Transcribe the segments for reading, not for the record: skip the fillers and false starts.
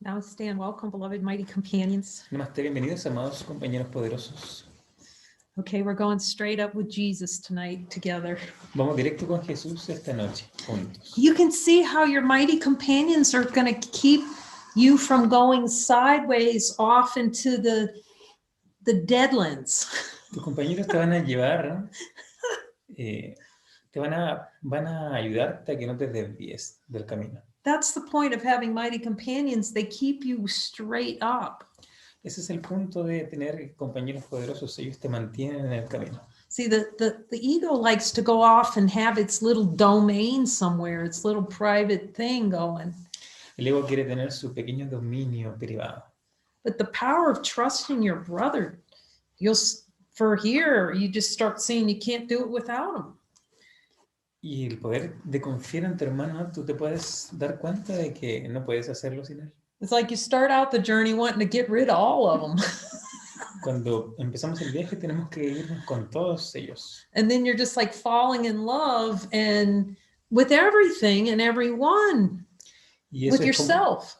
Now stand. Welcome, beloved mighty companions. Namaste, bienvenidos, amados compañeros poderosos. Okay, we're going straight up with Jesus tonight together. Vamos directo con Jesús esta noche, juntos. You can see how your mighty companions are going to keep you from going sideways off into the deadlands. Tus compañeros te van a llevar, van a ayudarte a que no te desvíes del camino. That's the point of having mighty companions. They keep you straight up. Ese es el punto de tener compañeros poderosos, ellos te mantienen en el camino. See, the ego likes to go off and have its little domain somewhere, its little private thing going. El ego quiere tener su pequeño dominio privado. But the power of trusting your brother, you just start seeing you can't do it without him. Y el poder de confiar en tu hermano, tú te puedes dar cuenta de que no puedes hacerlo sin él. It's like you start out the journey wanting to get rid of all of them. Cuando empezamos el viaje tenemos que irnos con todos ellos. And then you're just like falling in love and with everything and everyone, with yourself.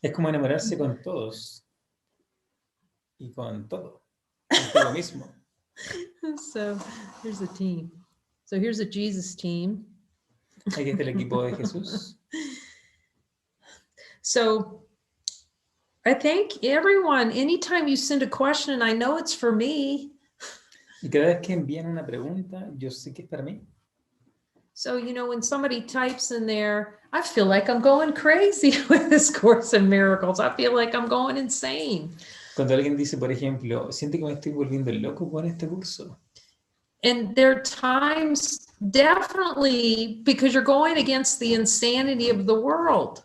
Es como enamorarse con todos y con todo, contigo mismo. So here's the team. So here's a Jesus team. Aquí está el equipo de Jesús. So I thank everyone. Anytime you send a question, I know it's for me. Y cada vez que envían una pregunta, yo sé que es para mí. So, when somebody types in there, I feel like I'm going crazy with this Course in Miracles. I feel like I'm going insane. Cuando alguien dice, por ejemplo, siento que me estoy volviendo loco con este curso. And there are times, definitely, because you're going against the insanity of the world.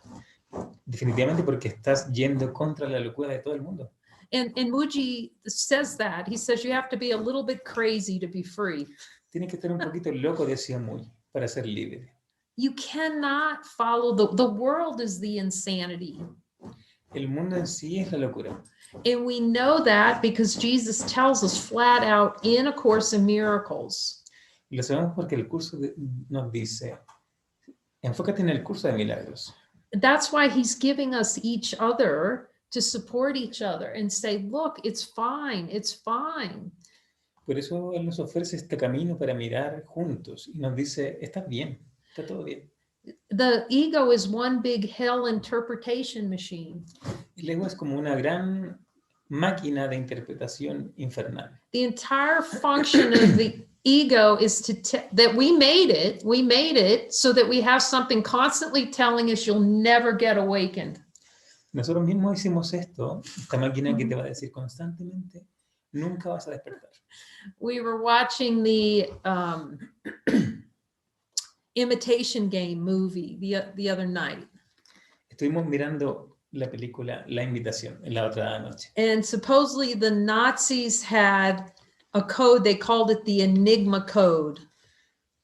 Definitivamente porque estás yendo contra la locura de todo el mundo. And Muji says that. He says you have to be a little bit crazy to be free. Tienes que estar un poquito loco, decía Muy, para ser libre. You cannot follow the world is the insanity. El mundo en sí es la locura. And we know that because Jesus tells us flat out in A Course in Miracles. Y lo sabemos porque el curso nos dice, enfócate en el curso de milagros. That's why he's giving us each other to support each other and say, look, it's fine, it's fine. Por eso él nos ofrece este camino para mirar juntos y nos dice, está bien, está todo bien. The ego is one big hell interpretation machine. El ego es como una gran máquina de interpretación infernal. The entire function of the ego is that we made it so that we have something constantly telling us you'll never get awakened. Nosotros mismos hicimos esto, esta máquina que te va a decir constantemente, nunca vas a despertar. We were watching the Imitation Game movie the other night. Estuvimos mirando la película La Invitación en la otra noche. And supposedly the Nazis had a code, they called it the Enigma code.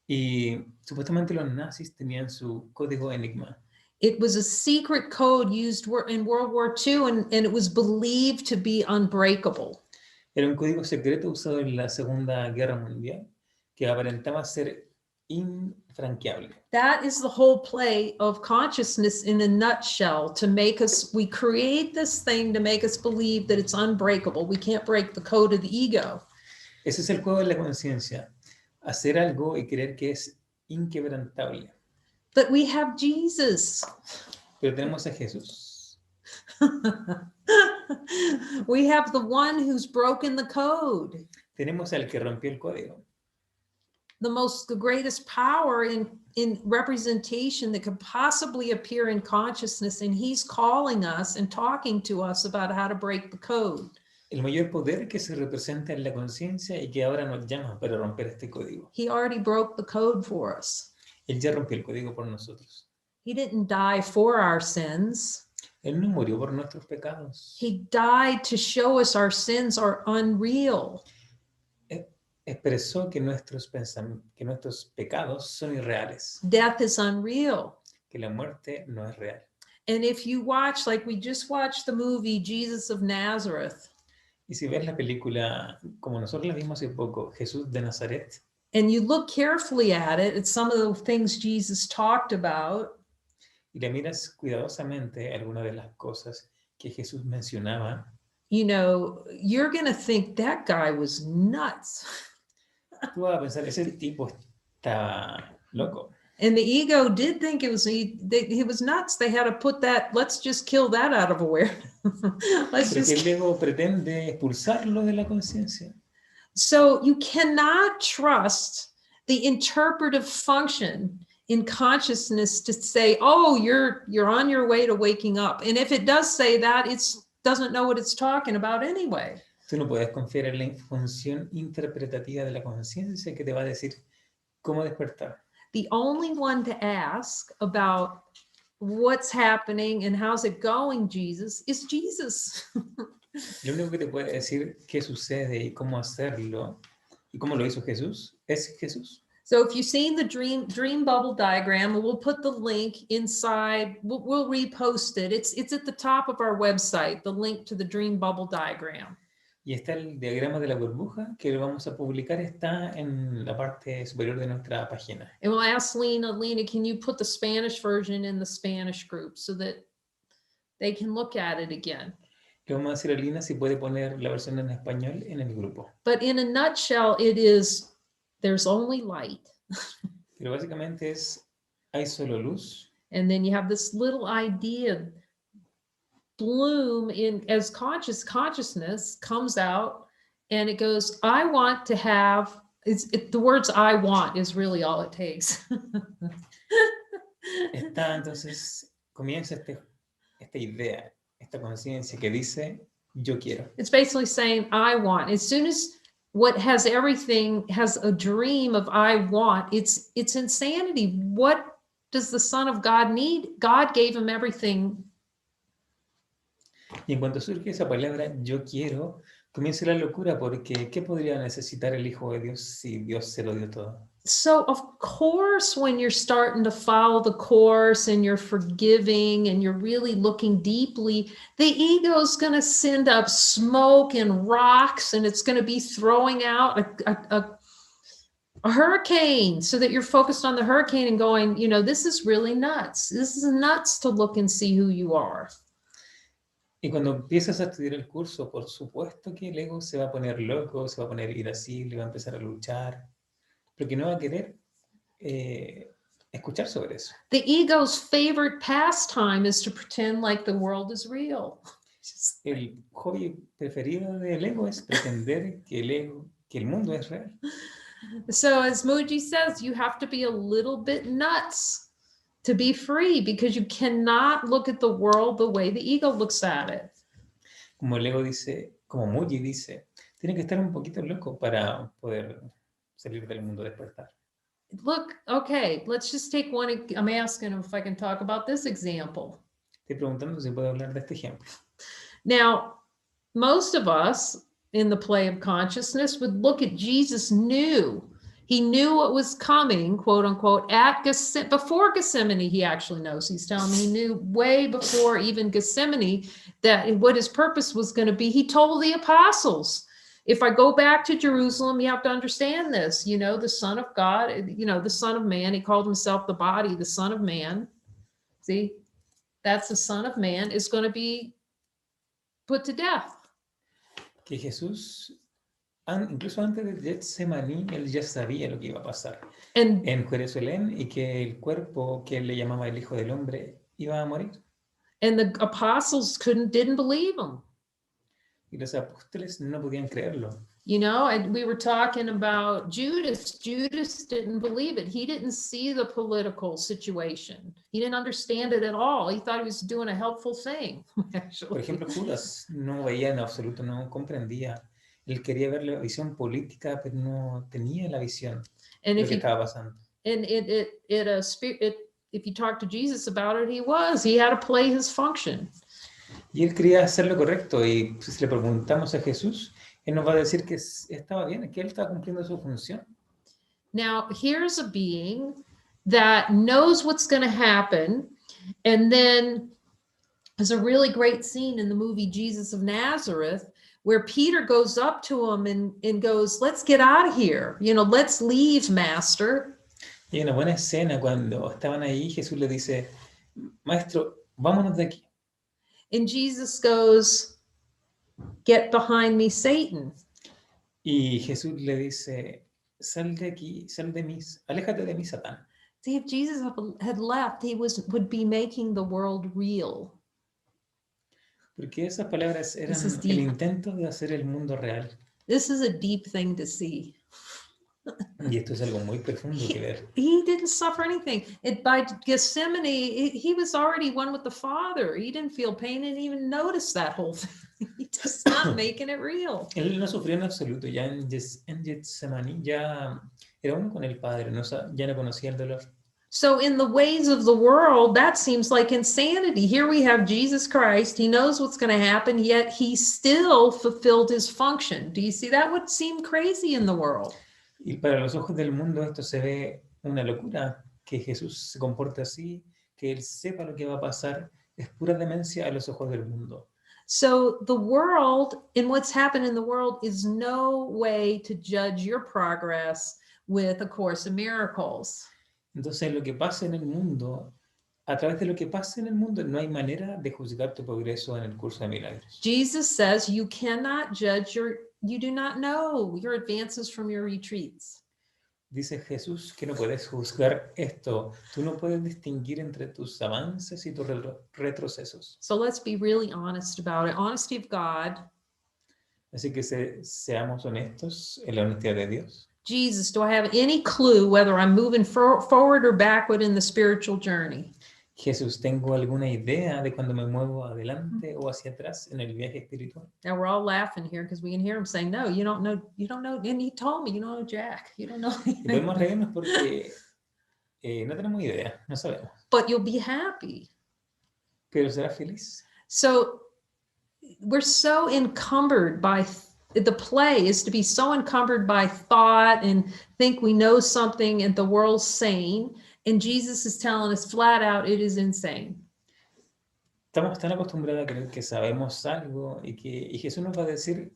Y supuestamente los nazis tenían su código enigma. It was a secret code used in World War II and it was believed to be unbreakable. Era un código secreto usado en la Segunda Guerra Mundial que aparentaba ser infranqueable. That is the whole play of consciousness in a nutshell, we create this thing to make us believe that it's unbreakable. We can't break the code of the ego. Ese es el juego de la conciencia, hacer algo y creer que es inquebrantable. But we have Jesus. Pero tenemos a Jesús. We have the one who's broken the code. Tenemos al que rompió el código. The greatest power in representation that could possibly appear in consciousness, and he's calling us and talking to us about how to break the code. El mayor poder que se representa en la conciencia y que ahora nos llama para romper este código. He already broke the code for us. Él ya rompió el código por nosotros. He didn't die for our sins. Él no murió por nuestros pecados. He died to show us our sins are unreal. Expresó que nuestros pecados son irreales. Death is unreal. Que la muerte no es real. And if you watch, like we just watched the movie Jesus of Nazareth. Y si ves la película, como nosotros la vimos hace poco, Jesús de Nazaret. And you look carefully at it, it's some of the things Jesus talked about. y le miras cuidadosamente algunas de las cosas que Jesús mencionaba, you know, you're going to think that guy was nuts. tú vas a pensar, ese tipo está loco. And the ego did think it was he was nuts. They had to put that, let's just kill that out of awareness. Let's Pero que just el ego pretende expulsarlo de la conciencia. So you cannot trust the interpretive function in consciousness to say, oh, you're on your way to waking up. And if it does say that, it doesn't know what it's talking about anyway. Tú no puedes confiar en la función interpretativa de la conciencia que te va a decir cómo despertar. The only one to ask about what's happening and how's it going, Jesus, is Jesus. Lo único que te puede decir qué sucede y cómo hacerlo y cómo lo hizo Jesús es Jesús. So if you've seen the dream bubble diagram, we'll put the link inside. We'll repost it. It's at the top of our website, the link to the dream bubble diagram. Y está el diagrama de la burbuja que lo vamos a publicar, está en la parte superior de nuestra página. And we'll ask Lena, can you put the Spanish version in the Spanish group so that they can look at it again? Le vamos a decir a Lina si puede poner la versión en español en el grupo. But in a nutshell, it is, there's only light. Pero básicamente hay solo luz. And then you have this little idea bloom in as consciousness comes out and it goes, I want to have, the words I want is really all it takes. Entonces comienza esta idea, esta conciencia que dice, yo quiero. It's basically saying, I want. As soon as what has everything has a dream of I want, it's insanity. What does the Son of God need? God gave him everything. Y en cuanto surge esa palabra, yo quiero, comienza la locura porque ¿qué podría necesitar el Hijo de Dios si Dios se lo dio todo? So of course, when you're starting to follow the course and you're forgiving and you're really looking deeply, the ego's going to send up smoke and rocks and it's going to be throwing out a hurricane so that you're focused on the hurricane and going, you know, this is really nuts. This is nuts to look and see who you are. Y cuando empiezas a estudiar el curso, por supuesto que el ego se va a poner loco, se va a poner irascible, va a empezar a luchar, porque no va a querer escuchar sobre eso. The ego's favorite pastime is to pretend like the world is real. El hobby preferido del ego es pretender que el mundo es real. So as Mooji says, you have to be a little bit nuts to be free because you cannot look at the world the way the ego looks at it. Como el ego dice, como Mooji dice, tiene que estar un poquito loco para poder salir del mundo despertar. Look, okay, let's just take one. I'm asking if I can talk about this example. Estoy preguntando si puedo hablar de este ejemplo. Now, most of us in the play of consciousness would look at Jesus He knew what was coming, quote unquote, before Gethsemane. He actually knows. He's telling me he knew way before even Gethsemane that what his purpose was going to be. He told the apostles, if I go back to Jerusalem, you have to understand this, you know, the Son of God, you know, the Son of Man, he called himself the body, the Son of Man. See, that's the Son of Man is going to be put to death. Que Jesús, incluso antes de Getsemaní, él ya sabía lo que iba a pasar en Jerusalén y que el cuerpo que él le llamaba el Hijo del Hombre iba a morir. And the apostles didn't believe him. Y los apóstoles no podían creerlo. You know, and we were talking about Judas. Judas didn't believe it. He didn't see the political situation. He didn't understand it at all. He thought he was doing a helpful thing, actually. Por ejemplo, Judas no veía en absoluto, no comprendía. Él quería ver la visión política, pero no tenía la visión de lo que estaba pasando. And if you talk to Jesus about it, he had to play his function. Y él quería hacer lo correcto, y si le preguntamos a Jesús, él nos va a decir que estaba bien, que él estaba cumpliendo su función. Now, here's a being that knows what's going to happen, and then there's a really great scene in the movie Jesus of Nazareth where Peter goes up to him and goes, let's get out of here. You know, let's leave, master. Y hay una buena escena cuando estaban ahí, Jesús le dice, maestro, vámonos de aquí. And Jesus goes, "Get behind me, Satan." Y Jesús le dice, sal de aquí, sal de mí, aléjate de mí, Satán. See, if Jesus had left, he would be making the world real. Porque esas palabras This is eran el deep. intento de hacer el mundo real. This is a deep thing to see. Y esto es algo muy profundo que ver. He didn't suffer anything. By Gethsemane, he was already one with the Father. He didn't feel pain and even notice that whole thing. He just not making it real. Él no sufrió en absoluto. Ya en Getsemaní ya era uno con el Padre, ya no conocía el dolor. So in the ways of the world, that seems like insanity. Here we have Jesus Christ. He knows what's going to happen, yet he still fulfilled his function. Do you see? That would seem crazy in the world. Y para los ojos del mundo esto se ve una locura, que Jesús se comporte así, que Él sepa lo que va a pasar, es pura demencia a los ojos del mundo. So the world and what's happened in the world is no way to judge your progress with A Course in Miracles. Entonces lo que pasa en el mundo, a través de lo que pasa en el mundo, no hay manera de juzgar tu progreso en el curso de milagros. Jesus says you cannot judge you do not know your advances from your retreats. Dice Jesús que no puedes juzgar esto. Tú no puedes distinguir entre tus avances y tus retrocesos. So let's be really honest about it. Honesty of God. Así que seamos honestos en la honestidad de Dios. Jesus, do I have any clue whether I'm moving forward or backward in the spiritual journey? Jesús, ¿tengo alguna idea de cuando me muevo adelante o hacia atrás en el viaje espiritual? Now we're all laughing here because we can hear him saying, "No, you don't know. And he told me, you don't know Jack. You don't know." Y podemos reírnos porque no tenemos idea, no sabemos. But you'll be happy. Pero serás feliz. So we're so encumbered by the play is to be so encumbered by thought and think we know something and the world's sane. And Jesus is telling us flat out, it is insane. Estamos tan acostumbrados a creer que sabemos algo y Jesús nos va a decir,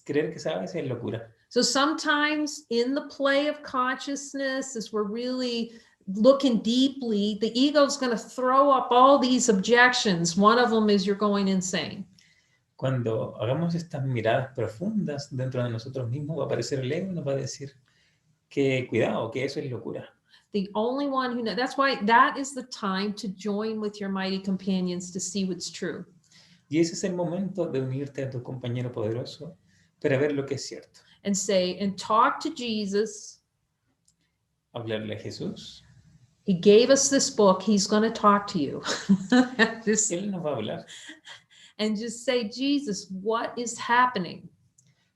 creer que sabes es locura. So sometimes in the play of consciousness, as we're really looking deeply, the ego is going to throw up all these objections. One of them is you're going insane. Cuando hagamos estas miradas profundas dentro de nosotros mismos, va a aparecer el ego y nos va a decir que cuidado, que eso es locura. The only one who knows, that's why that is the time to join with your mighty companions to see what's true. Y ese es el momento de unirte a tu compañero poderoso para ver lo que es cierto. And say, and talk to Jesus. Hablarle a Jesús. He gave us this book. He's going to talk to you. Él nos va a hablar. And just say, Jesus, what is happening?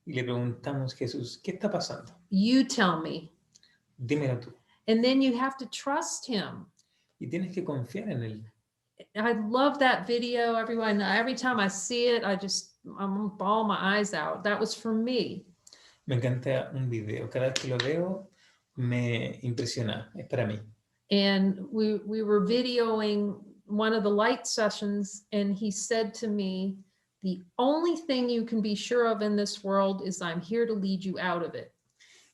Y le preguntamos, Jesús, ¿qué está pasando? You tell me. Dímelo tú. And then you have to trust him. Y tienes que confiar en él. I love that video, everyone. Every time I see it, I'm gonna bawl my eyes out. That was for me. Me encanta un video. Cada vez que lo veo, me impresiona. Es para mí. And we were videoing one of the light sessions, and he said to me, the only thing you can be sure of in this world is I'm here to lead you out of it.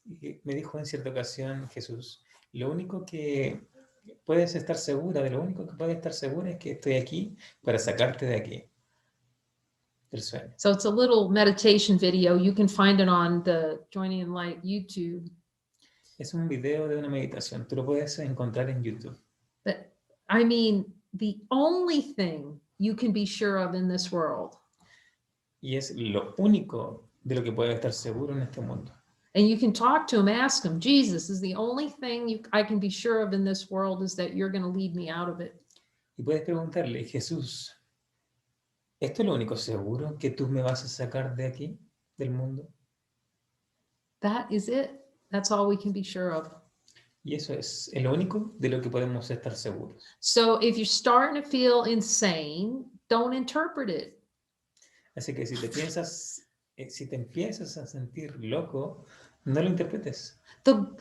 Y me dijo en cierta ocasión Jesús, lo único que puedes estar segura, de lo único que puedes estar segura es que estoy aquí para sacarte de aquí, del sueño. So it's a little meditation video. You can find it on the Joining in Light YouTube. Es un video de una meditación. Tú lo puedes encontrar en YouTube. But I mean, the only thing you can be sure of in this world. Y es lo único de lo que puedes estar seguro en este mundo. And you can talk to him, ask him, Jesus, is the only thing I can be sure of in this world is that you're going to lead me out of it. Y puedes preguntarle, Jesús, ¿esto es lo único seguro que tú me vas a sacar de aquí, del mundo? That is it. That's all we can be sure of. Y eso es lo único de lo que podemos estar seguros. So if you're starting to feel insane, don't interpret it. Así que si te empiezas a sentir loco, no lo interpretes. That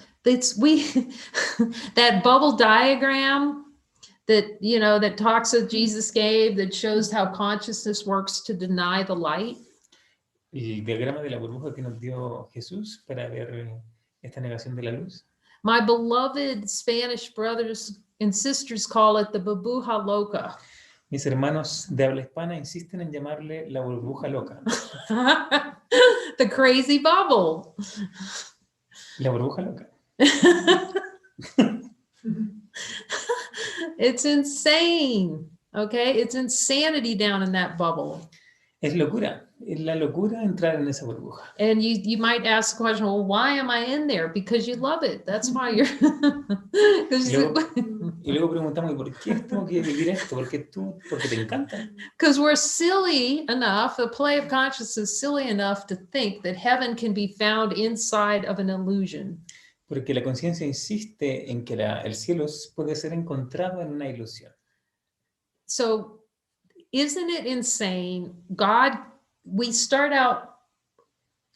bubble diagram that talks of Jesus gave that shows how consciousness works to deny the light. El diagrama de la burbuja que nos dio Jesús para ver esta negación de la luz. My beloved Spanish brothers and sisters call it the burbuja loca. Mis hermanos de habla hispana insisten en llamarle la burbuja loca. The crazy bubble. La burbuja loca. It's insane. Okay, it's insanity down in that bubble. Es locura. Es la locura entrar en esa burbuja. And you might ask the question, well, why am I in there? Because you love it. That's why you're. Y luego preguntamos, ¿por qué tengo que vivir esto? Porque te encanta. Because we're silly enough, the play of consciousness is silly enough to think that heaven can be found inside of an illusion. Porque la conciencia insiste en que el cielo puede ser encontrado en una ilusión. So, isn't it insane? God, we start out,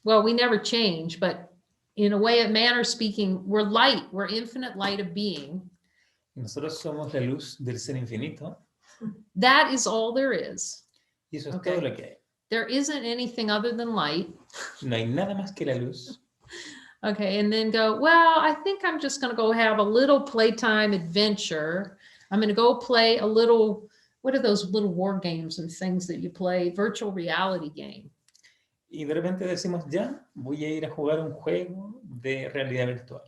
well, we never change, but in a way, a manner speaking, we're light, we're infinite light of being. Nosotros somos la luz del ser infinito. That is all there is. Y eso es todo lo que hay. There isn't anything other than light. No hay nada más que la luz. Okay, and then go, well, I think I'm just going to go have a little playtime adventure. I'm going to go play a little, what are those little war games and things that you play? Virtual reality game. Y de repente decimos, ya, voy a ir a jugar un juego de realidad virtual.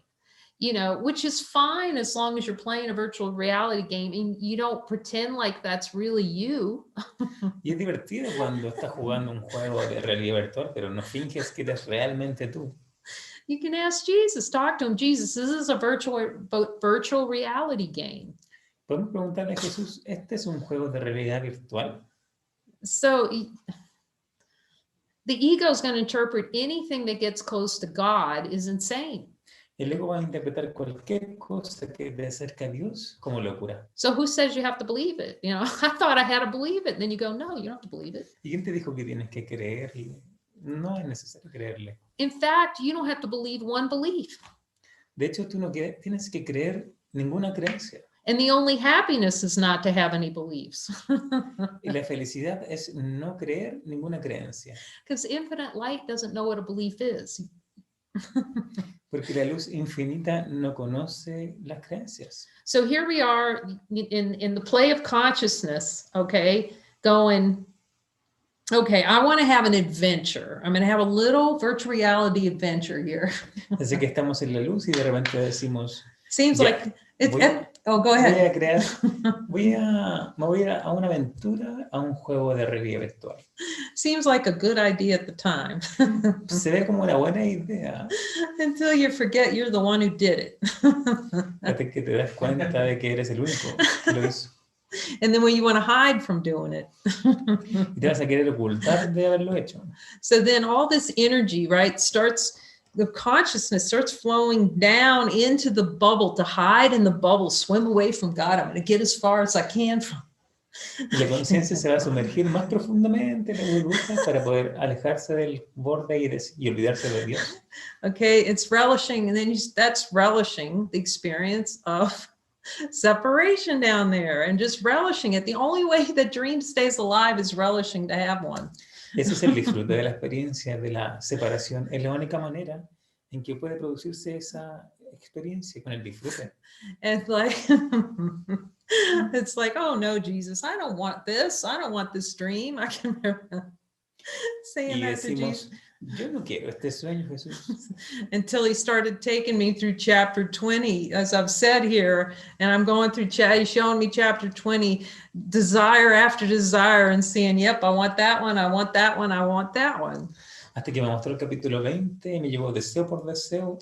You know, which is fine as long as you're playing a virtual reality game and you don't pretend like that's really you. Y es divertido cuando estás jugando un juego de realidad virtual, pero no finges que eres realmente tú. You can ask Jesus, talk to him. Jesus, this is a virtual reality game. Podemos preguntarle a Jesús, ¿este es un juego de realidad virtual? So the ego is going to interpret anything that gets close to God is insane. El ego va a interpretar cualquier cosa que te acerca a Dios como locura. So who says you have to believe it? You know, I thought I had to believe it. And then you go, no, you don't have to believe it. ¿Y quién te dijo que tienes que creerle? No es necesario creerle. In fact, you don't have to believe one belief. De hecho, tú no tienes que creer ninguna creencia. And the only happiness is not to have any beliefs. Y la felicidad es no creer ninguna creencia. Because infinite light doesn't know what a belief is. Porque la luz infinita no conoce las creencias. So here we are in the play of consciousness, okay, going, okay, I want to have an adventure. I'm going to have a little virtual reality adventure here. Así que estamos en la luz y de repente decimos, seems ya, like it's, oh, go ahead. Me voy a ir a una aventura, a un juego de realidad virtual. Seems like a good idea at the time. Se ve como una buena idea. Until you forget you're the one who did it. Hasta que te das cuenta de que eres el único que lo hizo. And then when you want to hide from doing it. Y te vas a querer ocultar de haberlo hecho. So then all this energy, right, the consciousness starts flowing down into the bubble to hide in the bubble, swim away from God. I'm going to get as far as I can from. Y la conciencia se va a sumergir más profundamente en la burbuja para poder alejarse del borde y olvidarse de Dios. Okay, it's relishing, and then that's relishing the experience of separation down there and just relishing it. The only way that dream stays alive is relishing to have one. Ese es el disfrute de la experiencia de la separación. Es la única manera en que puede producirse esa experiencia con el disfrute. And like, it's like, oh no, Jesus, I don't want this. I don't want this dream. I can remember saying that to Jesus. Yo no quiero este sueño, Jesús. Until he started taking me through chapter 20, as I've said here, and I'm going through, he's showing me chapter 20, desire after desire, and seeing, yep, I want that one, I want that one, I want that one. Hasta que me mostró el capítulo 20, y me llevó deseo por deseo,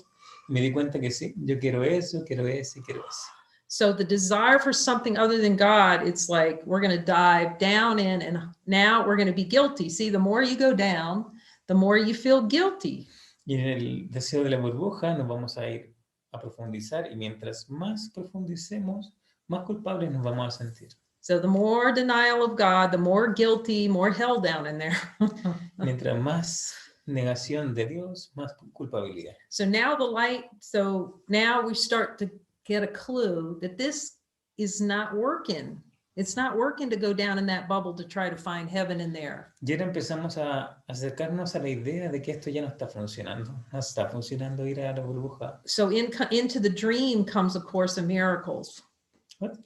y me di cuenta que sí, yo quiero eso, quiero ese, quiero ese. So the desire for something other than God, it's like we're going to dive down in, and now we're going to be guilty. See, the more you go down, the more you feel guilty. Y en el deseo de la burbuja nos vamos a ir a profundizar, y mientras más profundicemos, más culpables nos vamos a sentir. So the more denial of God, the more guilty, more hell down in there. Mientras más negación de Dios, más culpabilidad. So now we start to get a clue that this is not working. It's not working to go down in that bubble to try to find heaven in there. Y ahora empezamos a acercarnos a la idea de que esto ya no está funcionando. No está funcionando ir a la burbuja. So into the dream comes A Course in Miracles. What?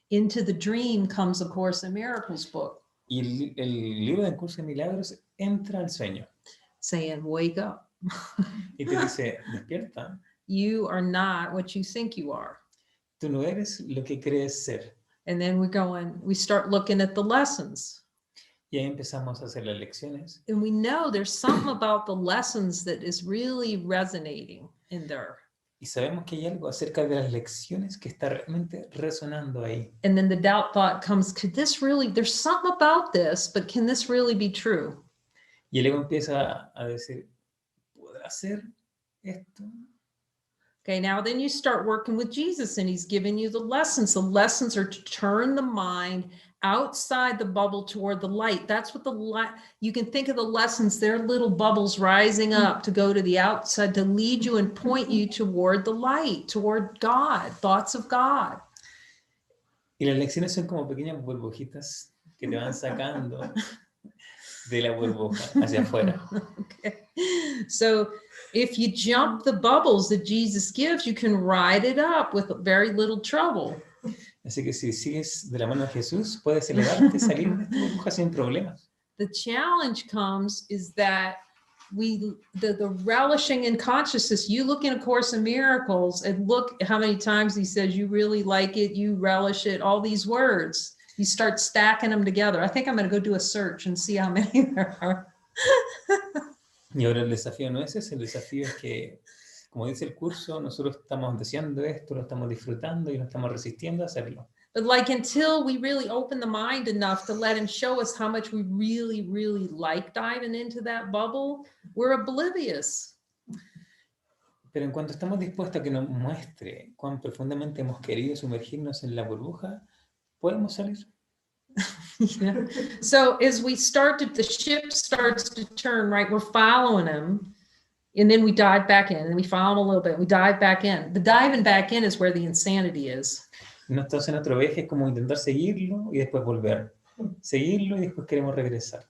Into the dream comes a Course in Miracles book. Y el libro del Curso de Milagros entra al sueño. Saying, wake up. Y te dice, despierta. You are not what you think you are. Tú no eres lo que crees ser. And then we start looking at the lessons. Y ahí empezamos a hacer las lecciones. And we know there's something about the lessons that is really resonating in there. Y sabemos que hay algo acerca de las lecciones que está realmente resonando ahí. And then the doubt thought comes, there's something about this, but can this really be true? Y el ego empieza a decir, ¿podrá ser esto? Okay, now then you start working with Jesus and he's giving you the lessons. The lessons are to turn the mind outside the bubble toward the light. That's what you can think of the lessons. They're little bubbles rising up to go to the outside, to lead you and point you toward the light, toward God, thoughts of God. Y las lecciones son como pequeñas burbujitas que te van sacando de la burbuja hacia afuera. Okay. So if you jump the bubbles that Jesus gives, you can ride it up with very little trouble. Así que si sigues de la mano de Jesús, puedes elevarte, salir de esta burbuja sin problemas. The challenge comes is that the relishing in consciousness, you look in A Course in Miracles and look how many times he says you really like it, you relish it, all these words. You start stacking them together. I think I'm going to go do a search and see how many there are. Y ahora el desafío no es ese, el desafío es que, como dice el curso, nosotros estamos deseando esto, lo estamos disfrutando y no estamos resistiendo a hacerlo. But like until we really open the mind enough to let him show us how much we really, really like diving into that bubble, we're oblivious. Pero en cuanto estamos dispuestos a que nos muestre cuán profundamente hemos querido sumergirnos en la burbuja, podemos salir. Yeah. So as we the ship starts to turn, right? We're following him and then we dive back in and we follow him a little bit. We dive back in. The diving back in is where the insanity is. Entonces nuestro eje es como intentar seguirlo y después volver. Seguirlo y después queremos regresar.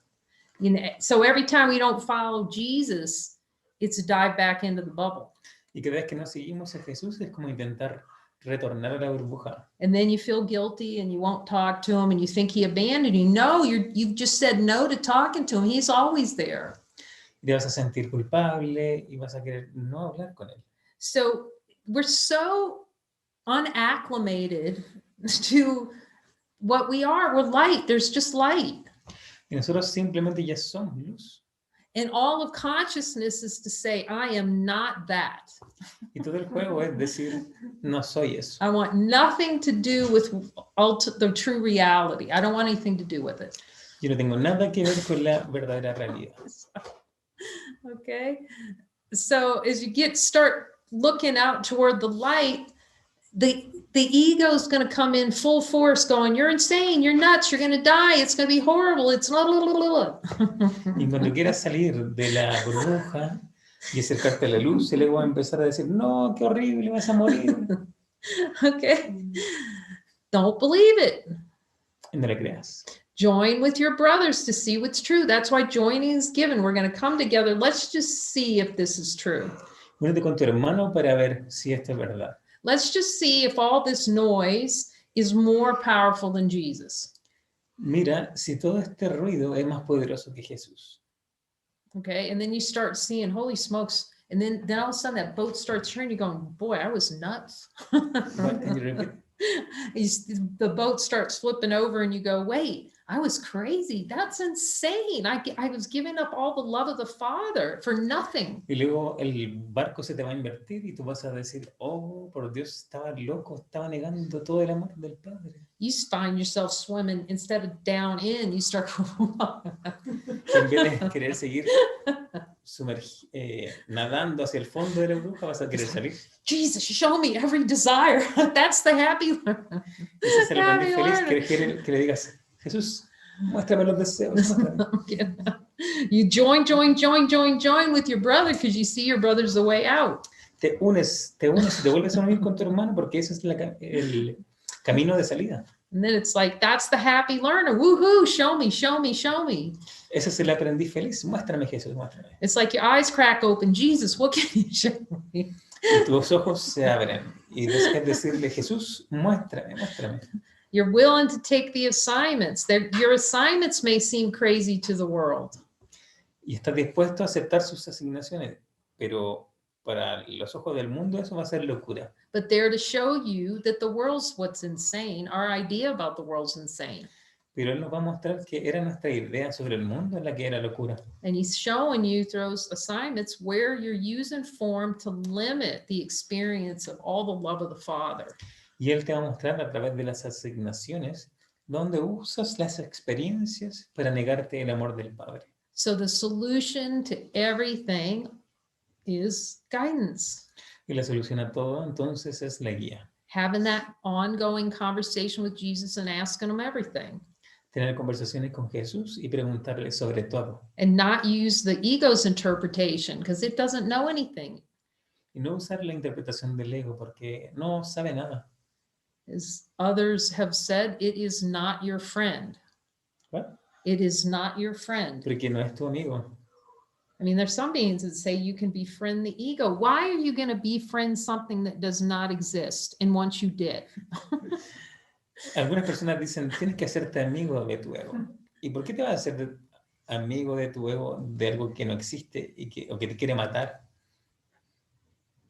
You know, so every time we don't follow Jesus, it's a dive back into the bubble. Y cada vez que no seguimos a Jesús es como intentar retornar a la burbuja. And then you feel guilty and you won't talk to him and you think he abandoned you. No, you've just said no to talking to him. He's always there. Y te vas a sentir culpable y vas a querer no hablar con él. So we're so unacclimated to what we are. We're light. There's just light. Y nosotros simplemente ya somos luz. And all of consciousness is to say, I am not that. Y todo el juego es decir, no soy eso. I want nothing to do with the true reality. I don't want anything to do with it. Yo no tengo nada que ver con la verdadera realidad. Okay. So as you start looking out toward the light, the ego is going to come in full force going, you're insane, you're nuts, you're going to die, it's going to be horrible, it's la la la la. Y cuando quieras salir de la burbuja y acercarte a la luz, el ego va a empezar a decir, no, qué horrible, vas a morir. Okay. Don't believe it. Y no le creas. Join with your brothers to see what's true. That's why joining is given. We're going to come together. Let's just see if this is true. Únete con tu hermano para ver si esto es verdad. Let's just see if all this noise is more powerful than Jesus. Mira, si todo este ruido es más poderoso que Jesús. Okay, and then you start seeing, holy smokes, and then all of a sudden that boat starts turning, you're going, boy, I was nuts. What? Can you repeat? The boat starts flipping over and you go, wait, I was crazy. That's insane. I was giving up all the love of the Father for nothing. Y luego el barco se te va a invertir y tú vas a decir, oh, por Dios, estaba loco, estaba negando todo el amor del Padre. You find yourself swimming instead of down in, you start. En vez de querer seguir nadando hacia el fondo de la burbuja, vas a querer salir. Jesus, show me every desire. That's the happy. Ese es el aprendiz feliz que le digas, Jesús, muéstrame los deseos. You join with your brother because you see your brother's the way out. Te unes, te vuelves a unir con tu hermano porque ese es el camino de salida. And then it's like, that's the happy learner. Woohoo, show me. Ese es el aprendiz feliz. Muéstrame, Jesús, muéstrame. It's like your eyes crack open. Jesus, what can you show me? Y tus ojos se abren. Y es decirle, Jesús, muéstrame, muéstrame. You're willing to take the assignments. Your assignments may seem crazy to the world. Y estás dispuesto a aceptar sus asignaciones, pero para los ojos del mundo eso va a ser locura. But they're to show you that the world's what's insane. Our idea about the world's insane. Pero Él nos va a mostrar que era nuestra idea sobre el mundo la que era locura. And He's showing you through those assignments where you're using form to limit the experience of all the love of the Father. Y Él te va a mostrar a través de las asignaciones donde usas las experiencias para negarte el amor del Padre. So the solution to everything is guidance. Y la solución a todo entonces es la guía. Having that ongoing conversation with Jesus and asking Him everything. Tener conversaciones con Jesús y preguntarle sobre todo. And not use the ego's interpretation because it doesn't know anything. Y no usar la interpretación del ego porque no sabe nada. As others have said, it is not your friend. What? It is not your friend. Porque no es tu amigo. I mean, there's some beings that say you can befriend the ego. Why are you going to befriend something that does not exist and once you did? Algunas personas dicen, tienes que hacerte amigo de tu ego. ¿Y por qué te vas a hacer amigo de tu ego de algo que no existe o que te quiere matar?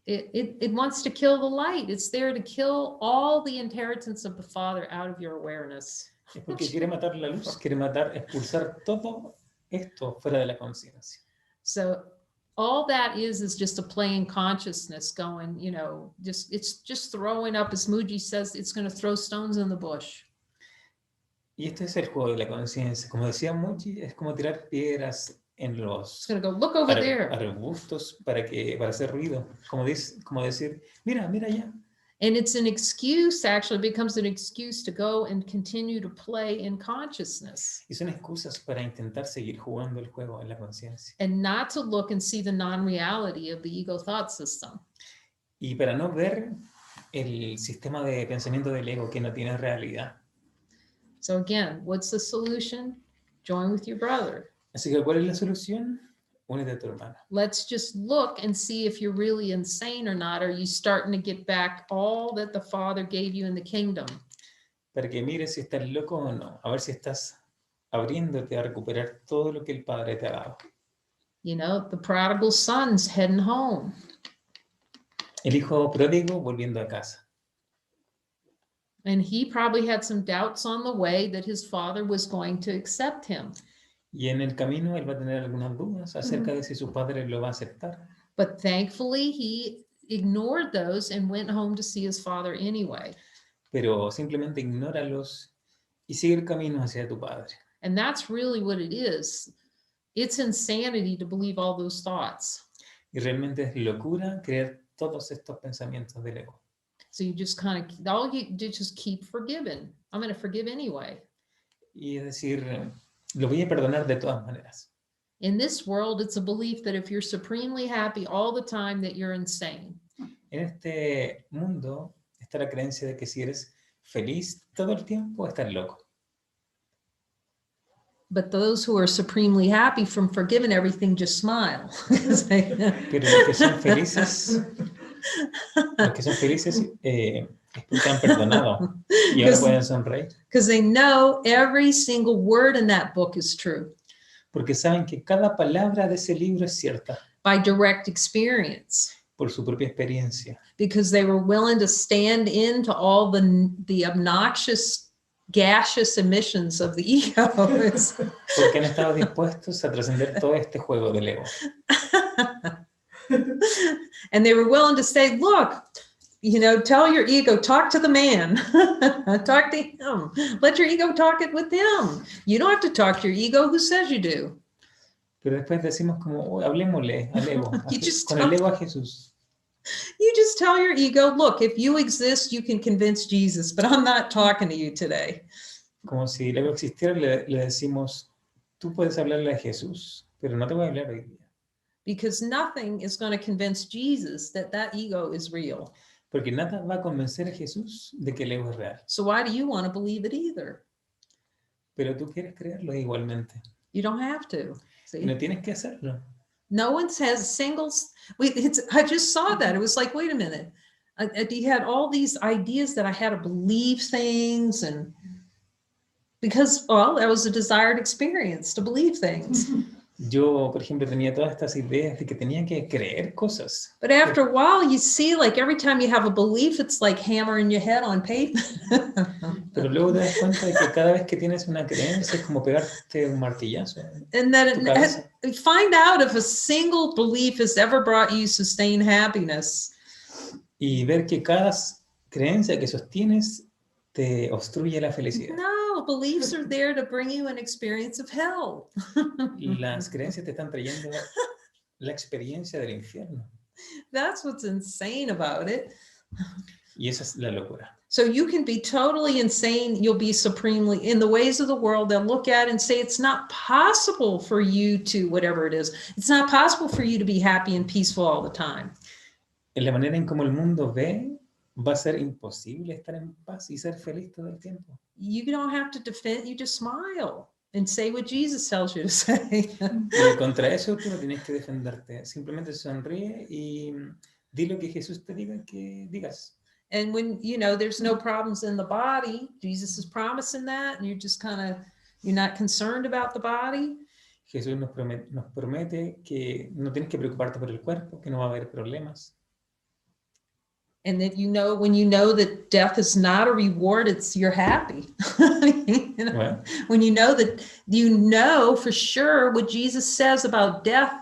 It wants to kill the light. It's there to kill all the inheritance of the Father out of your awareness. Es porque quiere matar la luz, quiere expulsar todo esto fuera de la conciencia. So all that is just a play in consciousness going, it's just throwing up, as Muji says, it's going to throw stones in the bush. Y este es el juego de la conciencia. Como decía Muji, es como tirar piedras en los It's going to go, look over there. Arbustos para hacer ruido. Como decir, mira allá. And it's an excuse, actually becomes an excuse to go and continue to play in consciousness. Y son excusas para intentar seguir jugando el juego en la conciencia. And not to look and see the non-reality of the ego thought system. Y para no ver el sistema de pensamiento del ego que no tiene realidad. So again, what's the solution? Join with your brother. Así que, ¿cuál es la solución? Únete a tu hermano. Let's just look and see if you're really insane or not. Are you starting to get back all that the Father gave you in the kingdom? Para que mires si estás loco o no. A ver si estás abriéndote a recuperar todo lo que el Padre te ha dado. The prodigal son's heading home. El hijo pródigo volviendo a casa. And he probably had some doubts on the way that his father was going to accept him. Y en el camino él va a tener algunas dudas acerca de si su padre lo va a aceptar. But thankfully he ignored those and went home to see his father anyway. Pero simplemente ignóralos y sigue el camino hacia tu padre. And that's really what it is. It's insanity to believe all those thoughts. Y realmente es locura creer todos estos pensamientos del ego. So you just just keep forgiving. I'm going to forgive anyway. Y es decir, lo voy a perdonar de todas maneras. In this world, it's a belief that if you're supremely happy all the time, that you're insane. En este mundo está la creencia de que si eres feliz todo el tiempo, estás loco. But those who are supremely happy from forgiving everything just smile. Pero los que son felices es porque han perdonado y ahora pueden sonreír. Because they know every single word in that book is true. Porque saben que cada palabra de ese libro es cierta. By direct experience. Por su propia experiencia. Because they were willing to stand into all the obnoxious, gaseous emissions of the ego. Porque han estado dispuestos a trascender todo este juego del ego. And they were willing to say, look, tell your ego, talk to the man. Talk to him. Let your ego talk it with him. You don't have to talk to your ego. Who says you do? Pero después decimos como, hablemosle al ego, con el ego a Jesús. You just tell your ego, look, if you exist, you can convince Jesus, but I'm not talking to you today. Como si el ego existiera, le decimos, tú puedes hablarle a Jesús, pero no te voy a hablar hoy día. Because nothing is going to convince Jesus that ego is real. Porque nada va a convencer a Jesús de que el ego es real. So why do you want to believe it either? Pero tú quieres creerlo igualmente. You don't have to. See? No tienes que hacerlo. No one has singles. I just saw that. It was like, wait a minute. He had all these ideas that I had to believe things, and because, well, that was a desired experience, to believe things. Yo, por ejemplo, tenía todas estas ideas de que tenía que creer cosas. But after a while, you see, like every time you have a belief, it's like hammering your head on pavement. Pero luego te das cuenta de que cada vez que tienes una creencia es como pegarte un martillazo. And then find out if a single belief has ever brought you sustained happiness. Y ver que cada creencia que sostienes te obstruye la felicidad. No, beliefs are there to bring you an experience of hell. Las creencias te están trayendo la experiencia del infierno. That's what's insane about it. Y esa es la locura. So you can be totally insane. You'll be supremely in the ways of the world. They'll look at it and say, it's not possible for you to, whatever it is, it's not possible for you to be happy and peaceful all the time. En la manera en como el mundo ve, va a ser imposible estar en paz y ser feliz todo el tiempo. You don't have to defend, you just smile and say what Jesus tells you to say. Y contra eso tú no tienes que defenderte. Simplemente sonríe y di lo que Jesús te diga que digas. And when, you know, there's no problems in the body, Jesus is promising that, and you're just kind of, you're not concerned about the body. Jesús nos promete que no tienes que preocuparte por el cuerpo, que no va a haber problemas. And that, you know, when you know that death is not a reward, it's you're happy. You know? Well, when you know for sure what Jesus says about death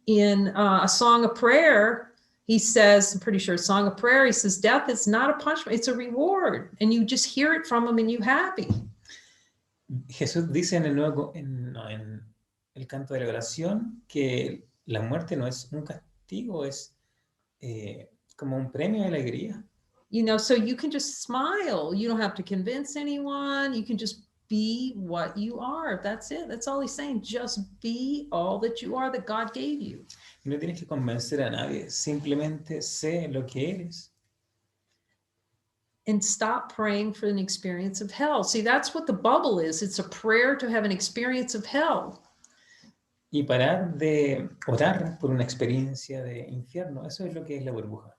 in a song of prayer. He says, I'm pretty sure, Song of Prayer, he says, death is not a punishment, it's a reward. And you just hear it from him and you're happy. Jesús dice en el canto de la oración que la muerte no es un castigo, es como un premio de alegría. You know, so you can just smile. You don't have to convince anyone. You can just be what you are. That's it. That's all he's saying. Just be all that you are, that God gave you. No tienes que convencer a nadie. Simplemente sé lo que eres. And stop praying for an experience of hell. See, that's what the bubble is. It's a prayer to have an experience of hell. Y parar de orar por una experiencia de infierno. Eso es lo que es la burbuja.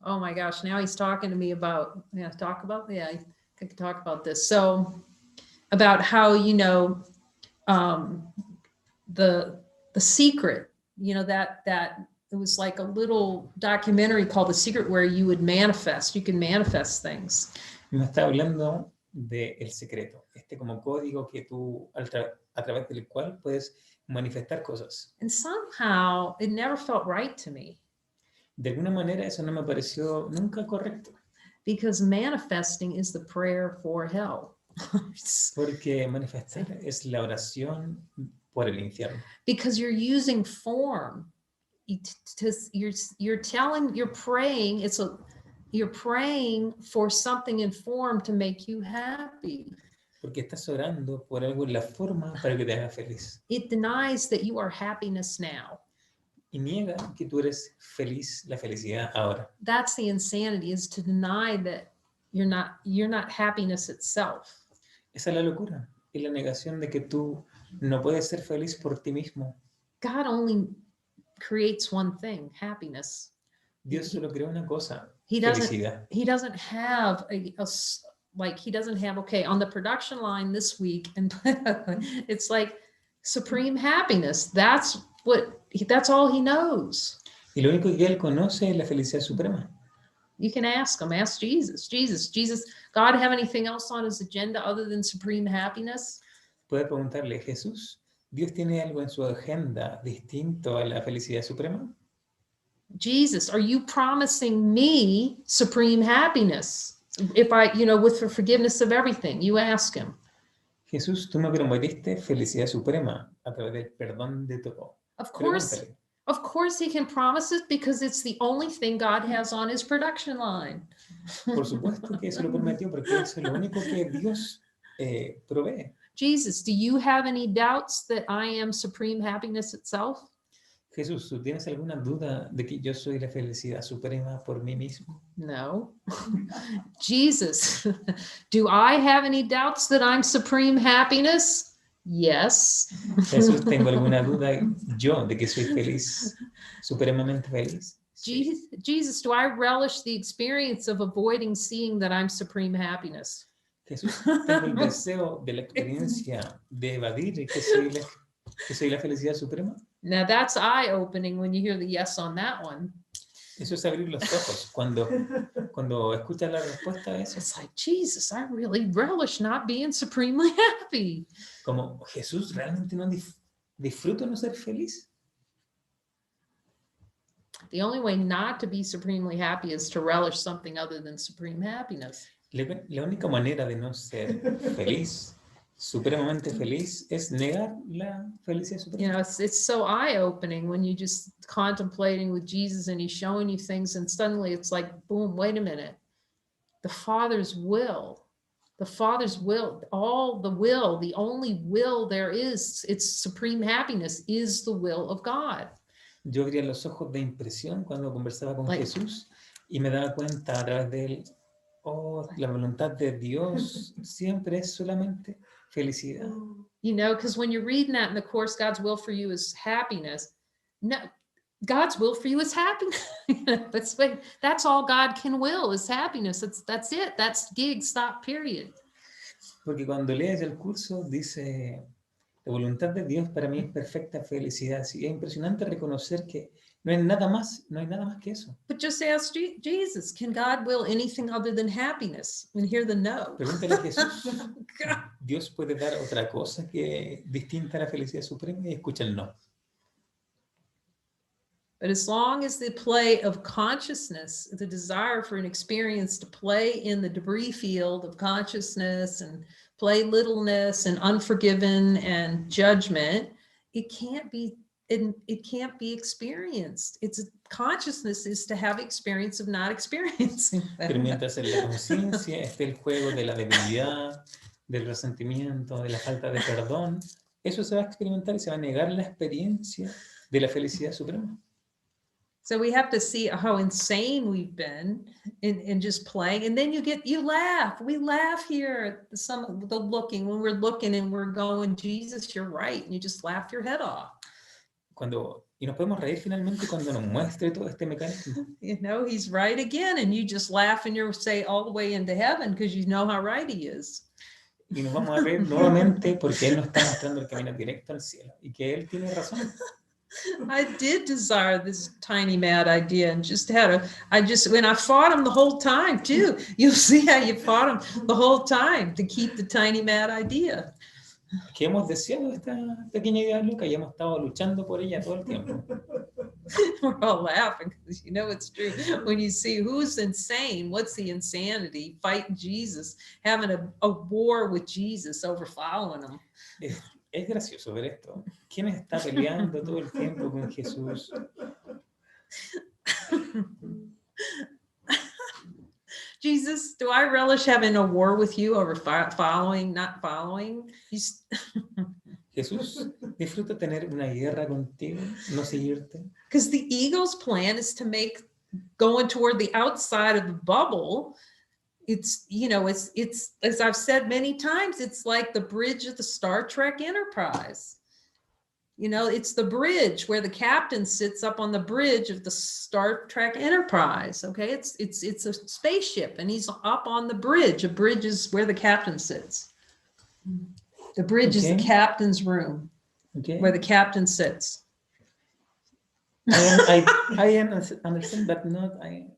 Oh my gosh, now he's talking to me about, I could talk about this. So about how, you know, the secret, you know, that it was like a little documentary called The Secret where you would manifest, you can manifest things. Me está hablando de El Secreto, como código que tú a través del cual puedes manifestar cosas. And somehow it never felt right to me. De alguna manera eso no me pareció nunca correcto. Because manifesting is the prayer for hell. Porque manifestar es la oración por el infierno. Because you're using form. You're praying. You're praying for something in form to make you happy. Porque estás orando por algo en la forma para que te haga feliz. It denies that you are happiness now. Y niega que tú eres feliz, la felicidad ahora. That's the insanity, is to deny that you're not happiness itself. Esa es la locura, es la negación de que tú no puedes ser feliz por ti mismo. God only creates one thing, happiness. Dios solo creó una cosa, felicidad. Felicidad. He doesn't have okay, on the production line this week, and it's like supreme happiness. That's all he knows. Y lo único que él conoce es la felicidad suprema. You can ask him, ask Jesus, God have anything else on his agenda other than supreme happiness? Puede preguntarle, Jesús, ¿Dios tiene algo en su agenda distinto a la felicidad suprema? Jesus, are you promising me supreme happiness? If I, with the forgiveness of everything, you ask him. Jesús, tú me prometiste felicidad suprema a través del perdón de todo. Of course he can promise it, because it's the only thing God has on his production line. Por supuesto que eso lo prometió, porque eso es lo único que Dios provee. Jesus, do you have any doubts that I am supreme happiness itself? Jesús, ¿tú tienes alguna duda de que yo soy la felicidad suprema por mí mismo? No. Jesus, do I have any doubts that I'm supreme happiness? Yes. Jesús, ¿tengo alguna duda yo de que soy feliz, supremamente feliz? Jesus, do I relish the experience of avoiding seeing that I'm supreme happiness? Jesús, tengo el deseo de la experiencia de evadir que soy la felicidad suprema. Now that's eye-opening when you hear the yes on that one. Eso es abrir los ojos cuando escuchas la respuesta a eso. It's like, Jesus, I really relish not being supremely happy. Como, Jesús, ¿realmente no disfruto no ser feliz? The only way not to be supremely happy is to relish something other than supreme happiness. La única manera de no ser feliz, supremamente feliz, es negar la felicidad suprema. You know, it's so eye-opening when you just contemplating with Jesus and he's showing you things and suddenly it's like, boom, wait a minute. The Father's will, all the will, the only will there is, it's supreme happiness, is the will of God. Yo abría los ojos de impresión cuando conversaba con Jesús y me daba cuenta a través de él, la voluntad de Dios siempre es solamente felicidad. You know, because when you're reading that in the Course, God's will for you is happiness. No, God's will for you is happiness. That's all God can will is happiness. That's it. That's gig, stop, period. Porque cuando lees el curso dice, la voluntad de Dios para mí es perfecta felicidad. Sí, es impresionante reconocer que no hay nada más que eso. But just ask Jesus, can God will anything other than happiness? And hear the no. Pregúntale a Jesús, ¿Dios puede dar otra cosa que distinta a la felicidad suprema? Y escucha el no. But as long as the play of consciousness, the desire for an experience to play in the debris field of consciousness and play littleness and unforgiven and judgment, it can't be experienced. Consciousness is to have experience of not experiencing. Pero mientras en la conciencia esté el juego de la debilidad, del resentimiento, de la falta de perdón, eso se va a experimentar y se va a negar la experiencia de la felicidad suprema. So we have to see how insane we've been in just playing. And then you laugh. We laugh here at when we're looking and we're going, Jesus, you're right. And you just laugh your head off. Y nos podemos reír finalmente cuando nos muestre todo este mecanismo. You know, he's right again. And you just laugh and you say all the way into heaven because you know how right he is. Y nos vamos a reír nuevamente porque él nos está mostrando el camino directo al cielo y que él tiene razón. I did desire this tiny mad idea and when I fought him the whole time too. You'll see how you fought him the whole time to keep the tiny mad idea. Que hemos deseado esta pequeña idea loca y hemos estado luchando por ella todo el tiempo. We're all laughing because you know it's true. When you see who's insane, what's the insanity? Fighting Jesus, having a war with Jesus over following him. Es gracioso ver esto. ¿Quién está peleando todo el tiempo con Jesús? Jesus, do I relish having a war with you over following, not following? Jesús, disfruta tener una guerra contigo, no seguirte. Because the ego's plan is to make going toward the outside of the bubble. It's as I've said many times, it's like the bridge of the Star Trek Enterprise. You know, it's the bridge where the captain sits up on the bridge of the Star Trek Enterprise. Okay, it's a spaceship and he's up on the bridge. A bridge is where the captain sits. The bridge is the captain's room, where the captain sits. I understand, but not. I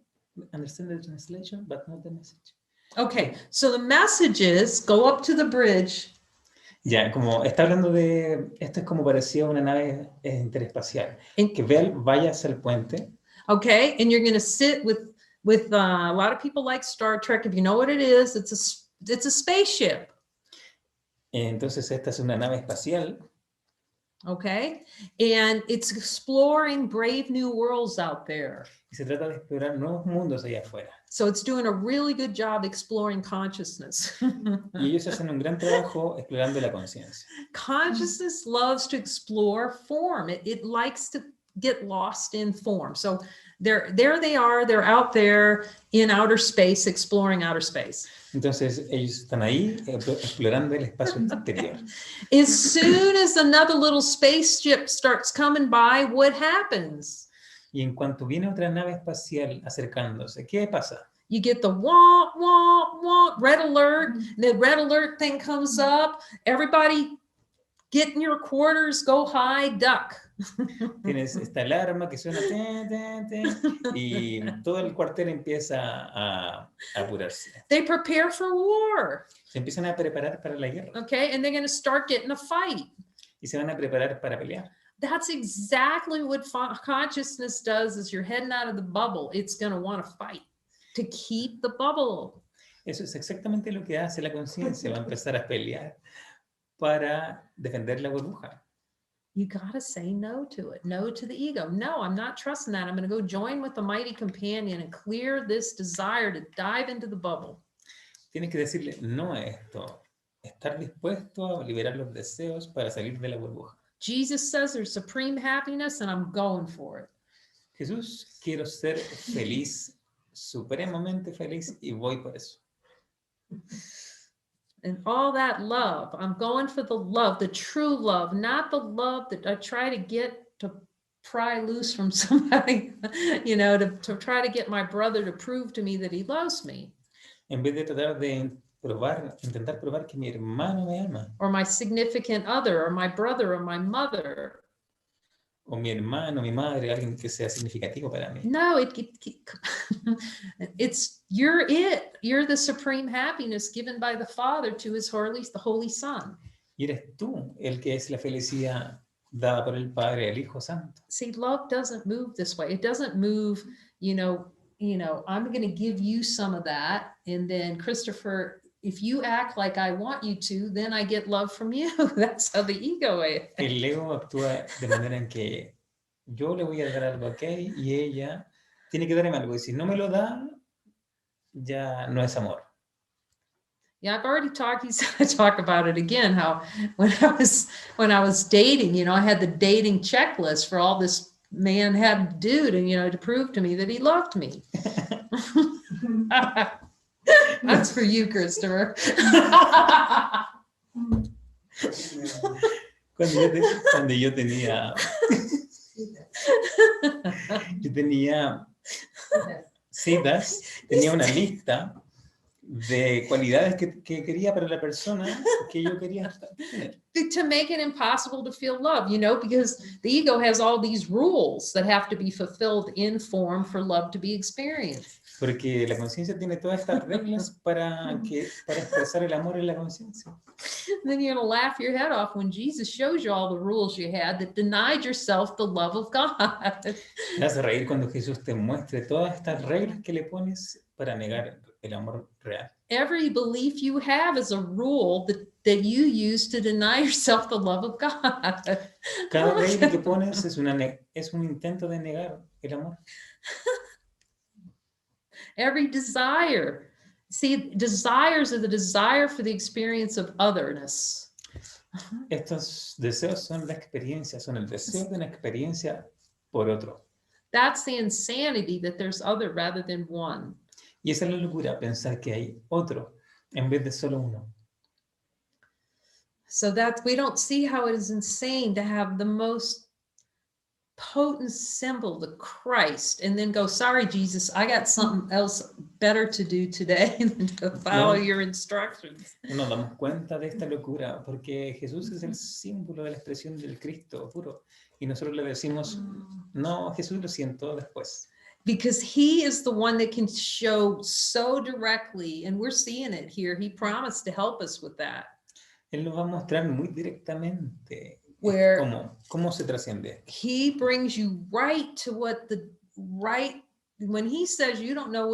understand the translation, but not the message. Okay, so the message is go up to the bridge. Ya, como está hablando de, esto es como parecía una nave interespacial, que vaya hacia el puente. Okay, and you're going to sit with a lot of people like Star Trek. If you know what it is, it's a spaceship. Entonces esta es una nave espacial. Okay, and it's exploring brave new worlds out there. Y se trata de explorar nuevos mundos allá afuera. So it's doing a really good job exploring consciousness. Y ellos hacen un gran trabajo explorando la conciencia. Consciousness loves to explore form. It likes to get lost in form. So there they are. They're out there in outer space, exploring outer space. Entonces ellos están ahí explorando el espacio exterior. As soon as another little spaceship starts coming by, what happens? Y en cuanto viene otra nave espacial acercándose, ¿qué pasa? You get the wah, wah, wah, red alert. The red alert thing comes up. Everybody get in your quarters, go hide, duck. Tienes esta alarma que suena ten, ten, ten, y todo el cuartel empieza a apurarse. They prepare for war. Se empiezan a preparar para la guerra. Okay, and they're going to start getting a fight. Y se van a preparar para pelear. That's exactly what consciousness does. As you're heading out of the bubble, it's going to want to fight to keep the bubble. Eso es exactamente lo que hace la conciencia, va a empezar a pelear para defender la burbuja. You got to say no to it. No to the ego. No, I'm not trusting that. I'm going to go join with the mighty companion and clear this desire to dive into the bubble. Tienes que decirle no a esto. Estar dispuesto a liberar los deseos para salir de la burbuja. Jesus says there's supreme happiness and I'm going for it. Jesús, quiero ser feliz, supremamente feliz, y voy por eso. And all that love, I'm going for the love, the true love, not the love that I try to get to pry loose from somebody, you know, to try to get my brother to prove to me that he loves me. En vez de tratar de intentar probar que mi hermano me ama. Or my significant other, or my brother, or my mother. O mi hermano, mi madre, alguien que sea significativo para mí. No, it's you're it. You're the supreme happiness given by the Father to his the Holy Son. Y eres tú el que es la felicidad dada por el Padre, el Hijo Santo. See, love doesn't move this way. It doesn't move, you know, I'm going to give you some of that, and then Christopher, if you act like I want you to, then I get love from you. That's how the ego is. El ego actúa de manera en que yo le voy a dar algo, ¿ok? Y ella tiene que darme algo. Y si no me lo da, ya no es amor. Yeah, I've already talked. He's going to talk about it again. How when I was dating, you know, I had the dating checklist for all this man had to do to, you know, to prove to me that he loved me. That's for you, Christopher. Cuando yo tenía citas, tenía una lista de cualidades que quería para la persona que yo quería tener. To make it impossible to feel love, you know, because the ego has all these rules that have to be fulfilled in form for love to be experienced. Porque la conciencia tiene todas estas reglas para expresar el amor en la conciencia. Then you're going to laugh your head off when Jesus shows you all the rules you had that denied yourself the love of God. Te hace reír cuando Jesús te muestre todas estas reglas que le pones para negar el amor real. Every belief you have is a rule that you use to deny yourself the love of God. Cada regla que pones es un intento de negar el amor. Every desire. See, desires are the desire for the experience of otherness. Estos deseos son la experiencia, son el deseo de una experiencia por otro. That's the insanity, that there's other rather than one. Y esa es la locura, pensar que hay otro en vez de solo uno. So that we don't see how it is insane to have the most potent symbol, the Christ, and then go, sorry, Jesus, I got something else better to do today than to follow your instructions. No nos damos cuenta de esta locura porque Jesús es el símbolo de la expresión del Cristo puro. Y nosotros le decimos, no, Jesús, lo siento, después. Because he is the one that can show so directly, and we're seeing it here. He promised to help us with that. Él nos va a mostrar muy directamente cómo se trasciende. He brings you right to what when he says you don't know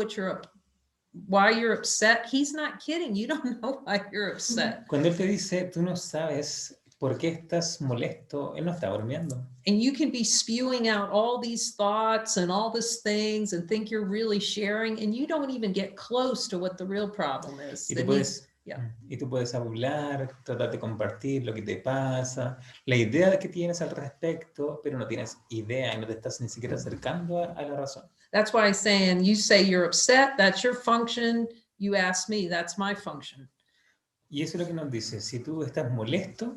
why you're upset, he's not kidding. You don't know why you're upset. Cuando él te dice, tú no sabes por qué estás molesto, él no está bromeando. And you can be spewing out all these thoughts and all these things and think you're really sharing, and you don't even get close to what the real problem is. Y tú puedes hablar, tratar de compartir lo que te pasa, la idea que tienes al respecto, pero no tienes idea y no te estás ni siquiera acercando a la razón. That's why I'm saying, you say you're upset, that's your function. You ask me, that's my function. Y eso es lo que nos dice, si tú estás molesto,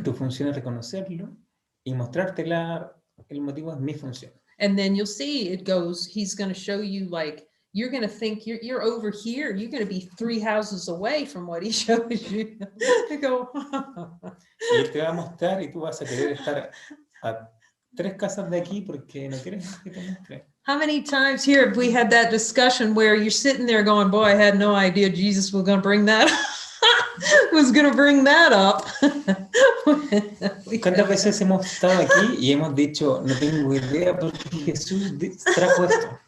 tu función es reconocerlo y mostrártela, el motivo es mi función. And then you'll see it goes, he's going to show you like, you're going to think you're over here. You're going to be 3 houses away from what he shows you. I go, y él te va a mostrar y tú vas a querer estar a 3 casas de aquí porque no quieres que te muestre. How many times here have we had that discussion where you're sitting there going, boy, I had no idea Jesus was going to bring that up. ¿Cuántas veces hemos estado aquí y hemos dicho, no tengo idea porque Jesús trajo esto?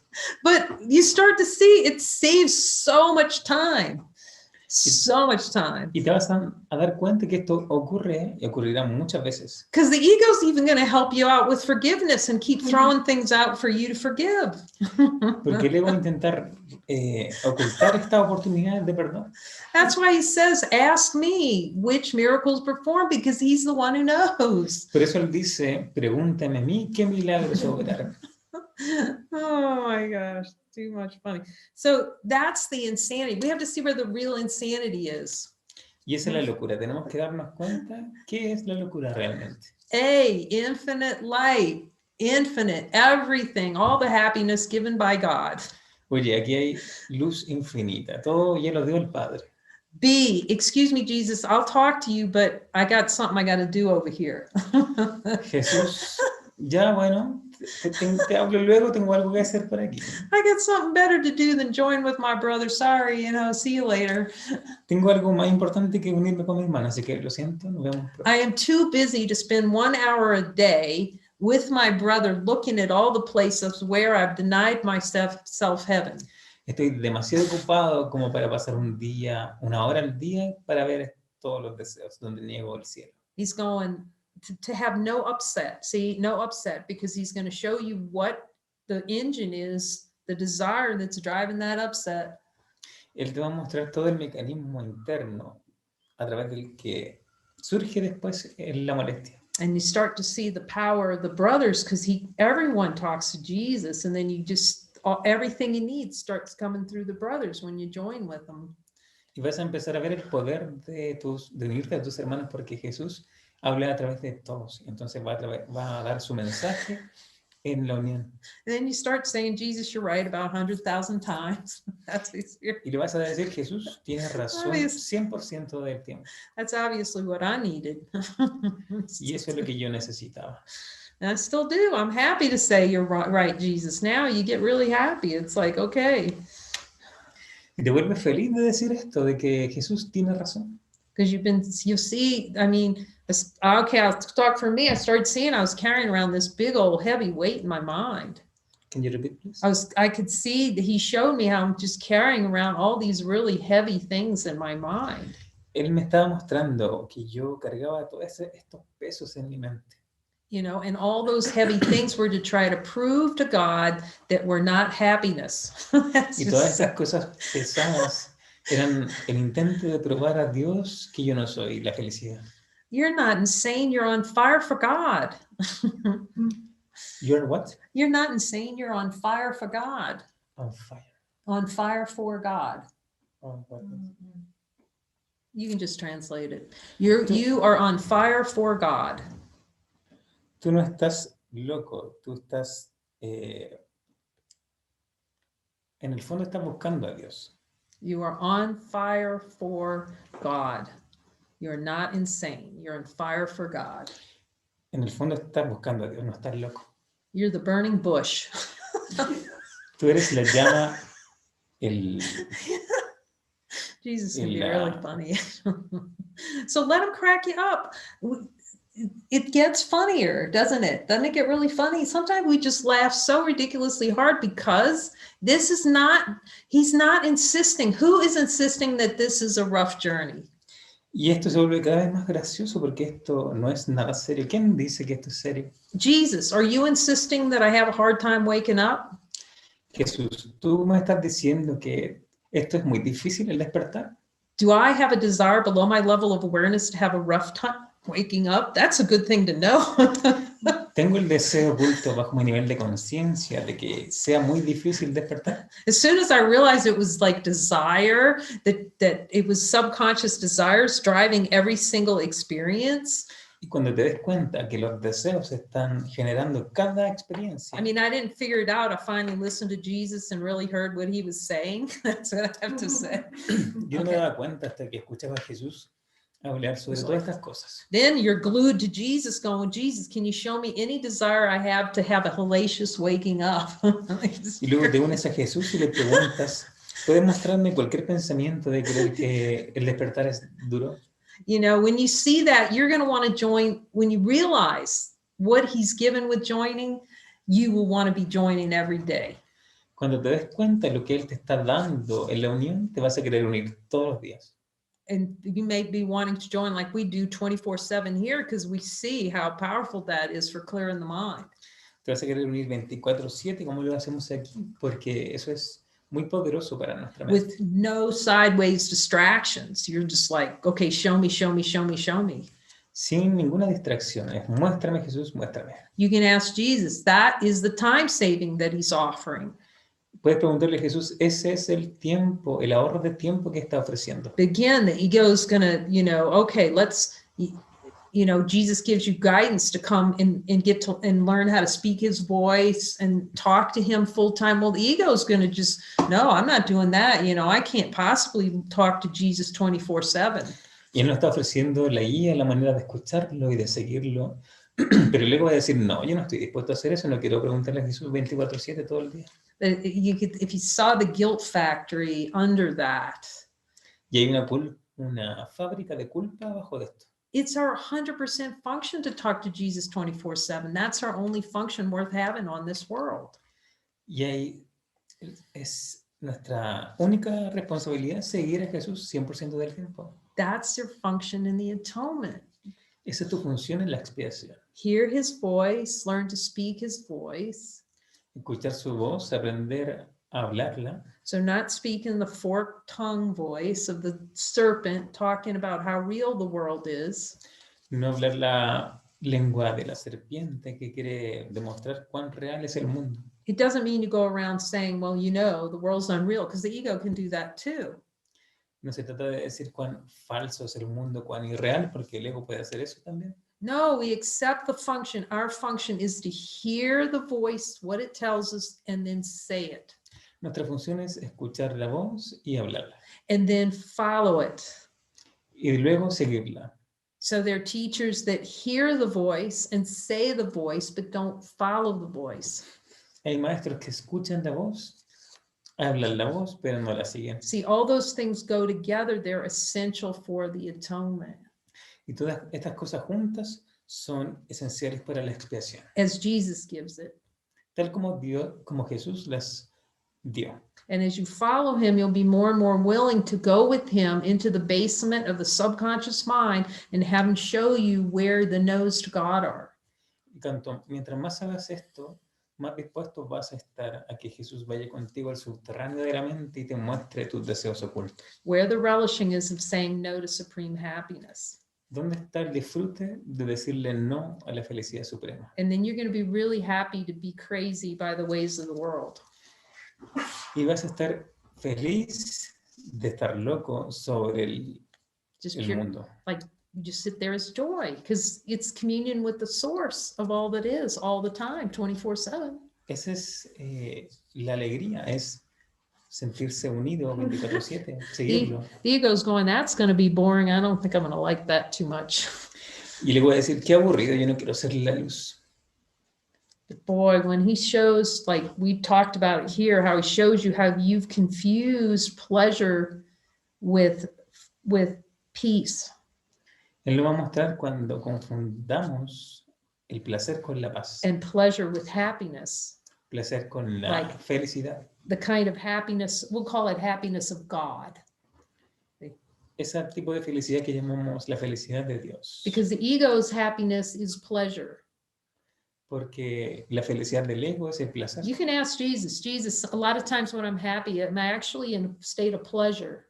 But you start to see it saves so much time. So much time. Y te vas a dar cuenta que esto ocurre y ocurrirá muchas veces. Because the ego's even going to help you out with forgiveness and keep throwing things out for you to forgive. Porque el ego va a intentar ocultar esta oportunidad de perdón. That's why he says, ask me which miracles perform, because he's the one who knows. Por eso él dice, pregúntame a mí qué milagros obraron. Oh my gosh, too much funny. So that's the insanity. We have to see where the real insanity is. Y esa es la locura. Tenemos que darnos cuenta qué es la locura realmente. Infinite light, infinite, everything, all the happiness given by God. Oye, aquí hay luz infinita. Todo ya lo dio el Padre. B, excuse me, Jesus, I'll talk to you, but I got something I got to do over here. Jesús, ya bueno, te hablo luego, tengo algo que hacer por aquí. I got something better to do than join with my brother. Sorry, see you later. Tengo algo más importante que unirme con mi hermana, así que lo siento, nos vemos pronto. I am too busy to spend 1 hour a day with my brother looking at all the places where I've denied myself heaven. Estoy demasiado ocupado como para pasar un día, 1 hora al día para ver todos los deseos donde niego el cielo. He's going to have no upset. See, no upset, because he's going to show you what the engine is, the desire that's driving that upset. Él te va a mostrar todo el mecanismo interno a través del que surge después la molestia. And you start to see the power of the brothers, because everyone talks to Jesus, and then you just everything you need starts coming through the brothers when you join with them. Y vas a empezar a ver el poder de unirte a tus hermanos, porque Jesús habla a través de todos. Entonces va a dar su mensaje en la unión. And then you start saying, Jesus, you're right about 100,000 times. That's easier. Y le vas a decir, Jesús tiene razón 100% del tiempo. That's obviously what I needed. Y eso es lo que yo necesitaba. And I still do. I'm happy to say you're right, Jesus. Now you get really happy. It's like, okay. Y te vuelves feliz de decir esto, de que Jesús tiene razón. Because you see, okay, I'll talk for me. I started seeing I was carrying around this big old heavy weight in my mind. Can you repeat, please? I could see that he showed me how I'm just carrying around all these really heavy things in my mind. Él me estaba mostrando que yo cargaba todos estos pesos en mi mente. And all those heavy things were to try to prove to God that we're not happiness. Y todas esas cosas pesadas eran el intento de probar a Dios que yo no soy la felicidad. You're not insane. You're on fire for God. You're what? You're not insane. You're on fire for God. On fire. On fire for God. On what? You can just translate it. You are on fire for God. Tú no estás loco, tú estás, en el fondo estás buscando a Dios. You are on fire for God. You're not insane. You're on fire for God. En el fondo estás buscando a Dios, no estás loco. You're the burning bush. Tú eres la llama, Jesus can be really funny. So let him crack you up. It gets funnier, doesn't it? Doesn't it get really funny? Sometimes we just laugh so ridiculously hard because he's not insisting. Who is insisting that this is a rough journey? Y esto se vuelve cada vez más gracioso porque esto no es nada serio. ¿Quién dice que esto es serio? Jesus, are you insisting that I have a hard time waking up? Jesús, ¿tú me estás diciendo que esto es muy difícil el despertar? Do I have a desire below my level of awareness to have a rough time waking up? That's a good thing to know. Tengo el deseo oculto bajo mi nivel de conciencia de que sea muy difícil despertar. As soon as I realized it was like desire, that it was subconscious desires driving every single experience. Y cuando te des cuenta que los deseos están generando cada experiencia. I mean, I didn't figure it out. I finally listened to Jesus and really heard what he was saying. That's what I have to say. Yo no me daba cuenta hasta que escuchaba a Jesús hablar sobre todas estas cosas. Then you're glued to Jesus going, Jesus, can you show me any desire I have to have a hellacious waking up? Y luego te unes a Jesús y le preguntas, ¿puedes mostrarme cualquier pensamiento de creer que el despertar es duro? You know, when you see that, you're going to want to join. When you realize what he's given with joining, you will want to be joining every day. Cuando te des cuenta de lo que él te está dando en la unión, te vas a querer unir todos los días. And you may be wanting to join like we do 24/7 here because we see how powerful that is for clearing the mind. Te vas a querer unir 24/7 como lo hacemos aquí, porque eso es muy poderoso para nuestra mente. With no sideways distractions. You're just like, okay, show me, show me, show me, show me. Sin ninguna distracción. Es muéstrame, Jesús, muéstrame. You can ask Jesus. That is the time saving that he's offering. Puedes preguntarle a Jesús, ese es el tiempo, el ahorro de tiempo que está ofreciendo. Again, the ego is going to, okay, let's, Jesus gives you guidance to come and get to and learn how to speak his voice and talk to him full time. Well, the ego is going to just, no, I'm not doing that. I can't possibly talk to Jesus 24/7. Y él nos está ofreciendo la guía, la manera de escucharlo y de seguirlo. Pero luego va a decir, no, yo no estoy dispuesto a hacer eso, no quiero preguntarle a Jesús 24/7 todo el día. If you saw the guilt factory under that. Y hay una fábrica de culpa abajo de esto. It's our 100% function to talk to Jesus 24/7. That's our only function worth having on this world. Y ahí es nuestra única responsabilidad seguir a Jesús 100% del tiempo. That's your function in the atonement. Esa es tu función en la expiación. Hear his voice, learn to speak his voice. Escuchar su voz, aprender a hablarla. So not speaking the forked tongue voice of the serpent, talking about how real the world is. No hablar la lengua de la serpiente que quiere demostrar cuán real es el mundo. It doesn't mean you go around saying, well, the world's unreal, because the ego can do that too. No se trata de decir cuán falso es el mundo, cuán irreal, porque el ego puede hacer eso también. No, we accept the function. Our function is to hear the voice, what it tells us, and then say it. Nuestra función es escuchar la voz y hablarla. And then follow it. Y luego seguirla. So there are teachers that hear the voice and say the voice, but don't follow the voice. Hay maestros que escuchan la voz, hablan la voz, pero no la siguen. See, all those things go together. They're essential for the atonement. Y todas estas cosas juntas son esenciales para la expiación. As Jesus gives it. Tal como Jesús las dio. And as you follow him, you'll be more and more willing to go with him into the basement of the subconscious mind and have him show you where the no's to God are. Mientras más hagas esto, más dispuesto vas a estar a que Jesús vaya contigo al subterráneo de la mente y te muestre tus deseos ocultos. Where the relishing is of saying no to supreme happiness. ¿Dónde está el disfrute de decirle no a la felicidad suprema? And then you're going to be really happy to be crazy by the ways of the world. Y vas a estar feliz de estar loco sobre el mundo. Like you just sit there as joy because it's communion with the source of all that is all the time, 24/7. Esa es la alegría, es sentirse unido 24/7, seguirlo. The ego's going, that's going to be boring. I don't think I'm going to like that too much. Y le voy a decir, qué aburrido, yo no quiero ser la luz. But boy, when he shows, like we talked about it here, how he shows you how you've confused pleasure with peace. Él lo va a mostrar cuando confundamos el placer con la paz. And pleasure with happiness. Placer con la felicidad. The kind of happiness, we'll call it happiness of God. Ese tipo de felicidad que llamamos la felicidad de Dios. Because the ego's happiness is pleasure. Porque la felicidad del ego es el placer. You can ask Jesus, a lot of times when I'm happy, am I actually in a state of pleasure?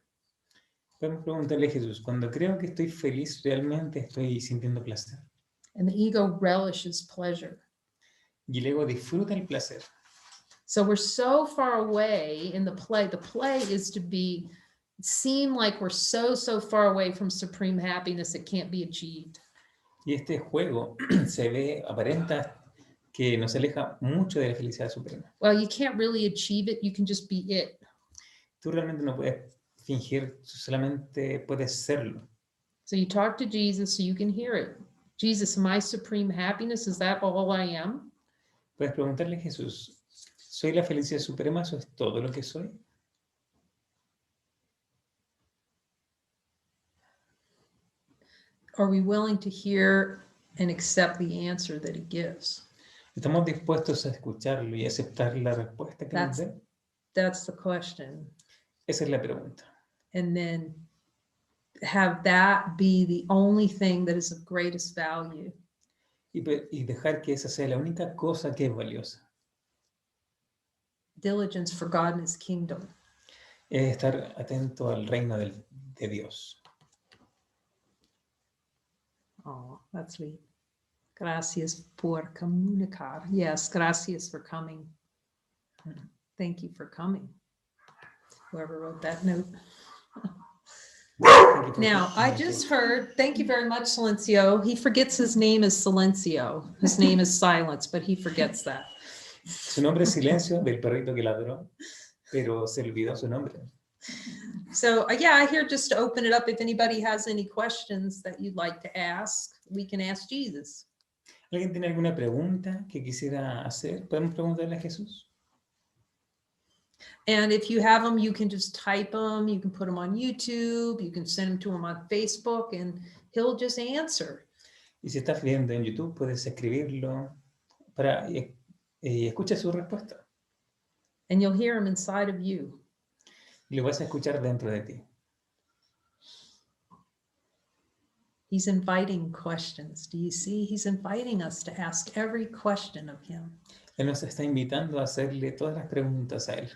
Podemos preguntarle a Jesús, cuando creo que estoy feliz, ¿realmente estoy sintiendo placer? And the ego relishes pleasure. Y el ego disfruta el placer. So we're so far away in the play. The play is to seem like we're so far away from supreme happiness it can't be achieved. Y este juego se ve, aparenta que nos aleja mucho de la felicidad suprema. Well, you can't really achieve it. You can just be it. Tú realmente no puedes fingir, solamente puedes serlo. So you talk to Jesus so you can hear it. Jesus, my supreme happiness, is that all I am? Puedes preguntarle a Jesús, ¿soy la felicidad suprema? ¿Eso es todo lo que soy? Are we willing to hear and accept the answer that he gives? ¿Estamos dispuestos a escucharlo y aceptar la respuesta que nos dé? That's the question. Esa es la pregunta. And then have that be the only thing that is of greatest value. Y dejar que esa sea la única cosa que es valiosa. Diligence for God and his kingdom. Es estar atento al reino de Dios. Oh, that's sweet. Gracias por comunicar. Yes, gracias for coming. Thank you for coming. Whoever wrote that note. Now, I just heard, thank you very much, Silencio. He forgets his name is Silencio. His name is Silence, but he forgets that. Su nombre es Silencio, del perrito que ladró, pero se olvidó su nombre. So yeah, I hear just to open it up, if anybody has any questions that you'd like to ask, we can ask Jesus. ¿Alguien tiene alguna pregunta que quisiera hacer? ¿Podemos preguntarle a Jesús? And if you have them, you can just type them, you can put them on YouTube, you can send them to him on Facebook, and he'll just answer. Y si estás viendo en YouTube, puedes escribirlo para escucha su respuesta. And you'll hear him inside of you. Y lo vas a escuchar dentro de ti. He's inviting questions. Do you see? He's inviting us to ask every question of him. Él nos está invitando a hacerle todas las preguntas a él.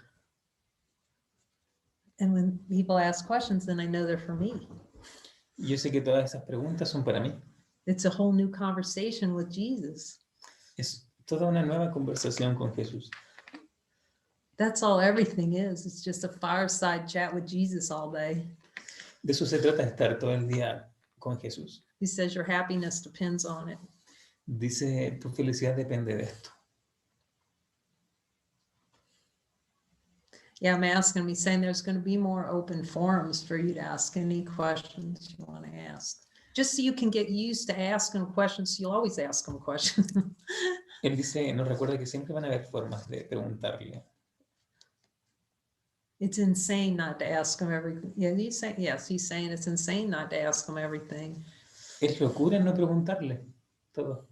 And when people ask questions, then I know they're for me. Yo sé que todas esas preguntas son para mí. It's a whole new conversation with Jesus. Es toda una nueva conversación con Jesús. That's all everything is. It's just a fireside chat with Jesus all day. De eso se trata, estar todo el día con Jesús. He says your happiness depends on it. Dice, tu felicidad depende de esto. Yeah, I'm asking him. He's saying there's going to be more open forums for you to ask any questions you want to ask. Just so you can get used to asking questions. So you'll always ask him questions. Él dice, nos recuerda que siempre van a haber formas de preguntarle. It's insane not to ask him everything. Yeah, he's saying, yes, he's saying it's insane not to ask him everything. Es locura no preguntarle todo.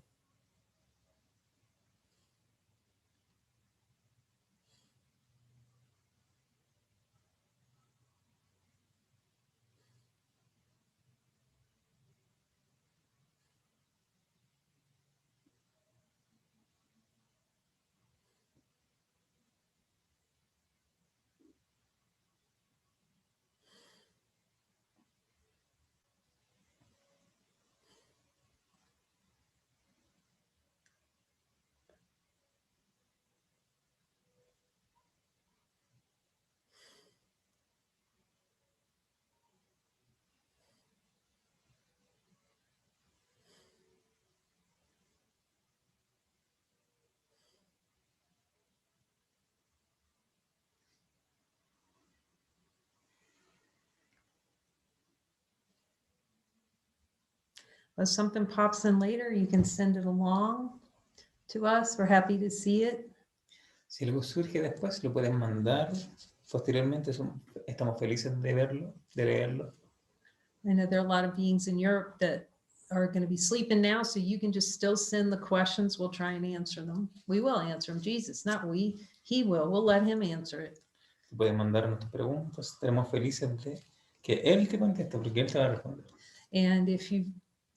If something pops in later, you can send it along to us. We're happy to see it. Si algo surge después, lo pueden mandar. Posteriormente estamos felices de verlo, de leerlo. I know there are a lot of beings in Europe that are going to be sleeping now, so you can just still send the questions. We'll try and answer them. We will answer them. Jesus, not we. He will. We'll let him answer it. Pueden mandarnos tus preguntas. Estaremos felices de que él te conteste, porque él te va a responder. And if you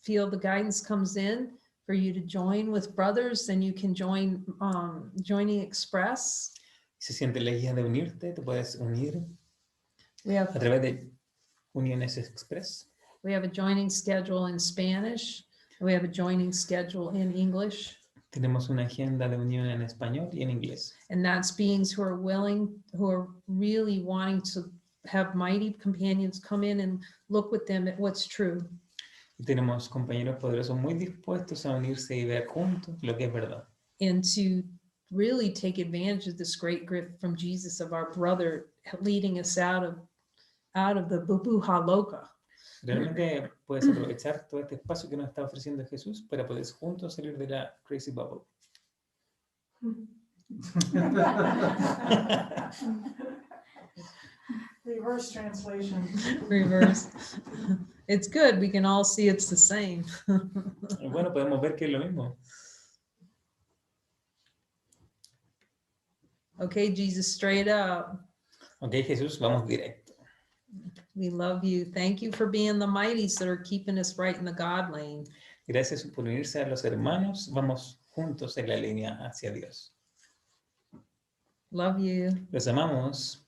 feel the guidance comes in for you to join with brothers, then you can join Joining Express. Si sientes la guía de unirte, te puedes unir We have a través de Uniones Express. We have a joining schedule in Spanish. We have a joining schedule in English. Tenemos una agenda de unión en español y en inglés. And that's beings who are willing, who are really wanting to have mighty companions come in and look with them at what's true. Y tenemos compañeros poderosos muy dispuestos a unirse y ver juntos lo que es verdad. And to really take advantage of this great gift from Jesus of our brother leading us out of the bubuja loca. Realmente puedes aprovechar todo este espacio que nos está ofreciendo Jesús para poder juntos salir de la crazy bubble. Reverse translation. Reverse. It's good. We can all see it's the same. Bueno, podemos ver que es lo mismo. Okay, Jesus, straight up. Ok, Jesús, vamos directo. We love you. Thank you for being the mighties that are keeping us right in the God lane. Gracias por unirse a los hermanos. Vamos juntos en la línea hacia Dios. Love you. Los amamos.